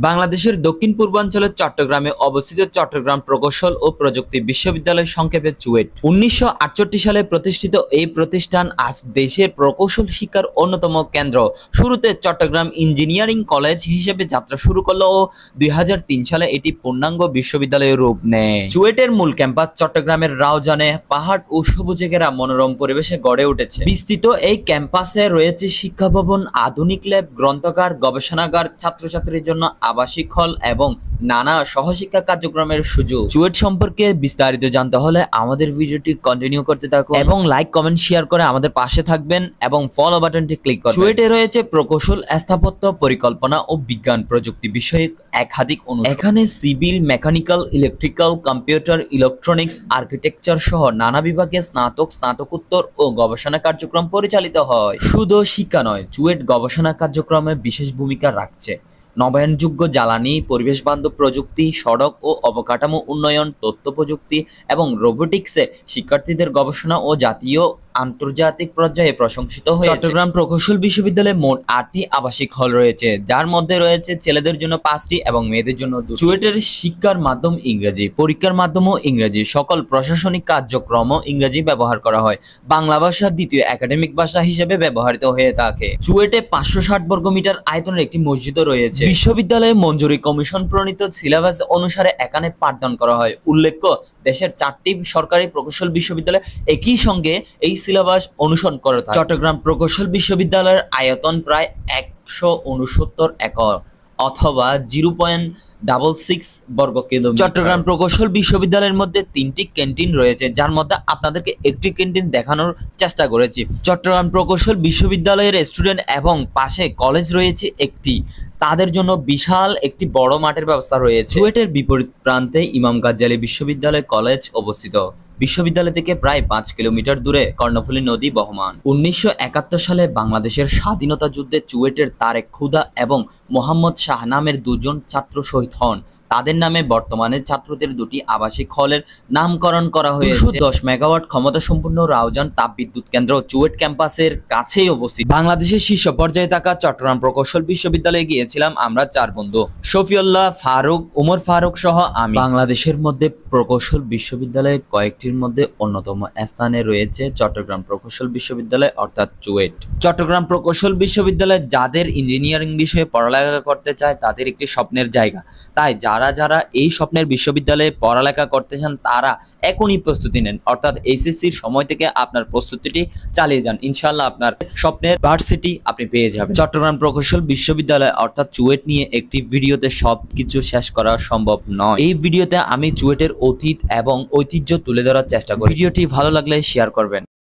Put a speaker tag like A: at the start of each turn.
A: বাংলাদেশের দক্ষিণ পূর্বাঞ্চলের চট্টগ্রামে অবস্থিত চট্টগ্রাম প্রকৌশল ও প্রযুক্তি বিশ্ববিদ্যালয়, সংক্ষেপে চুয়েট। ১৯৬৮ সালে প্রতিষ্ঠিত এই প্রতিষ্ঠান আজ দেশের প্রকৌশল শিক্ষার অন্যতম কেন্দ্র। শুরুতে চট্টগ্রাম ইঞ্জিনিয়ারিং কলেজ হিসেবে যাত্রা শুরু করলো ও ২০০৩ সালে এটি পূর্ণাঙ্গ বিশ্ববিদ্যালয়ের রূপ নেয়। চুয়েটের মূল ক্যাম্পাস চট্টগ্রামের রাউজানে পাহাড় ও সবুজে ঘেরা মনোরম পরিবেশে গড়ে উঠেছে। বিস্তৃত এই ক্যাম্পাসে রয়েছে শিক্ষা ভবন, আধুনিক ল্যাব, গ্রন্থাগার, গবেষণাগার, ছাত্রছাত্রীর জন্য আবাসিক হল এবং নানা সহশিক্ষা কার্যক্রমের সুযোগ। চুয়েট সম্পর্কে বিস্তারিত জানতে হলে আমাদের ভিডিওটি কন্টিনিউ করতে থাকুন এবং লাইক, কমেন্ট, শেয়ার করে আমাদের পাশে থাকবেন এবং ফলো বাটনটি ক্লিক করুন। চুয়েটে রয়েছে প্রকৌশল, স্থাপত্য, পরিকল্পনা ও বিজ্ঞান প্রযুক্তি বিষয়ক একাধিক অনুষদ। এখানে civil, mechanical, electrical, computer, electronics, architecture সহ নানা বিভাগে স্নাতক, স্নাতকোত্তর ও গবেষণা কার্যক্রম পরিচালিত হয়। শুধু শিক্ষা নয়, চুয়েট গবেষণা কার্যক্রমে বিশেষ ভূমিকা রাখছে। নবায়নযোগ্য জ্বালানি, পরিবেশ বান্ধব প্রযুক্তি, সড়ক ও অবকাঠামো উন্নয়ন, তথ্য প্রযুক্তি এবং রোবোটিক্সে শিক্ষার্থীদের গবেষণা ও জাতীয় আন্তর্জাতিক পর্যায়ে প্রশংসিত হয়েছে। চট্টগ্রাম প্রকৌশল বিশ্ববিদ্যালয়ে মোট ৮টি আবাসিক হল রয়েছে, যার মধ্যে রয়েছে ছেলেদের জন্য ৫টি এবং মেয়েদের জন্য ২টি। চুয়েটের শিক্ষার মাধ্যম ইংরেজি, পরীক্ষার মাধ্যমও ইংরেজি, সকল প্রশাসনিক কার্যক্রমও ইংরেজি ব্যবহার করা হয়। বাংলা ভাষা দ্বিতীয় একাডেমিক ভাষা হিসেবে ব্যবহৃত হয়ে থাকে। চুয়েটে ৫৬০ বর্গমিটার আয়তনের একটি মসজিদও রয়েছে। বিশ্ববিদ্যালয়ে মঞ্জুরি কমিশন প্রণীত সিলেবাস অনুসারে এখানে পাঠদান করা হয়। উল্লেখ্য, দেশের ৪টি সরকারি প্রকৌশল বিশ্ববিদ্যালয় একই সঙ্গে এই সিলেবাস অনুসরণ করে থাকে। চট্টগ্রাম প্রকৌশল বিশ্ববিদ্যালয়ের আয়তন প্রায় ১৬৯ একর অথবা 0.66 বর্গ কিলোমিটার। চট্টগ্রাম প্রকৌশল বিশ্ববিদ্যালয়ের মধ্যে ৩টি ক্যান্টিন রয়েছে, যার মধ্যে আপনাদেরকে একটি ক্যান্টিন দেখানোর চেষ্টা করেছি। চট্টগ্রাম প্রকৌশল বিশ্ববিদ্যালয়ের স্টুডেন্ট এবং পাশে কলেজ রয়েছে একটি, তাদের জন্য বিশাল একটি বড় মাঠের ব্যবস্থা রয়েছে। চুয়েটের বিপরীত প্রান্তে ইমাম গাজ্জালী বিশ্ববিদ্যালয় কলেজ অবস্থিত। বিশ্ববিদ্যালয় থেকে প্রায় ৫ কিলোমিটার দূরে কর্ণফুলী নদী বহমান। ১৯৭১ সালে বাংলাদেশের স্বাধীনতা যুদ্ধে চুয়েটের তারেক খুদা এবং মোহাম্মদ শাহ নামের দুজন ছাত্র শহীদ হন। তাদের নামে বর্তমানে ছাত্রদের ২টি আবাসিক হলের নামকরণ করা হয়েছে। ১০ মেগাওয়াট ক্ষমতা সম্পন্ন রাউজান তাপবিদ্যুৎ কেন্দ্র চুয়েট ক্যাম্পাসের কাছেই অবস্থিত। বাংলাদেশের শীর্ষ পর্যায়ে থাকা চট্টগ্রাম প্রকৌশল বিশ্ববিদ্যালয়ে গিয়েছিলাম আমরা ৪ বন্ধু, শফিউল্লাহ, ফারুক, উমর ফারুক সহ আমি। বাংলাদেশের মধ্যে প্রকৌশল বিশ্ববিদ্যালয়ে কয়েকটির মধ্যে অন্যতম স্থানে রয়েছে চট্টগ্রাম প্রকৌশল বিশ্ববিদ্যালয় অর্থাৎ চুয়েট। চট্টগ্রাম প্রকৌশল বিশ্ববিদ্যালয় যাদের ইঞ্জিনিয়ারিং বিষয়ে পড়ালেখা করতে চায় তাদের একটি স্বপ্নের জায়গা। তাই যারা যারা এই স্বপ্নের বিশ্ববিদ্যালয়ে পড়ালেখা করতে চান তারা এখনই প্রস্তুতি নেন, অর্থাৎ এইচএসসির সময় থেকে আপনার প্রস্তুতিটি চালিয়ে যান। ইনশাআল্লাহ আপনার স্বপ্নের ভার্সিটি আপনি পেয়ে যাবেন। চট্টগ্রাম প্রকৌশল বিশ্ববিদ্যালয় অর্থাৎ চুয়েট নিয়ে একটি ভিডিওতে সবকিছু শেষ করা সম্ভব নয়। এই ভিডিওতে আমি চুয়েটের অতীত এবং ঐতিহ্য তুলে ধরার চেষ্টা করি। ভিডিওটি ভালো লাগলে শেয়ার করবেন।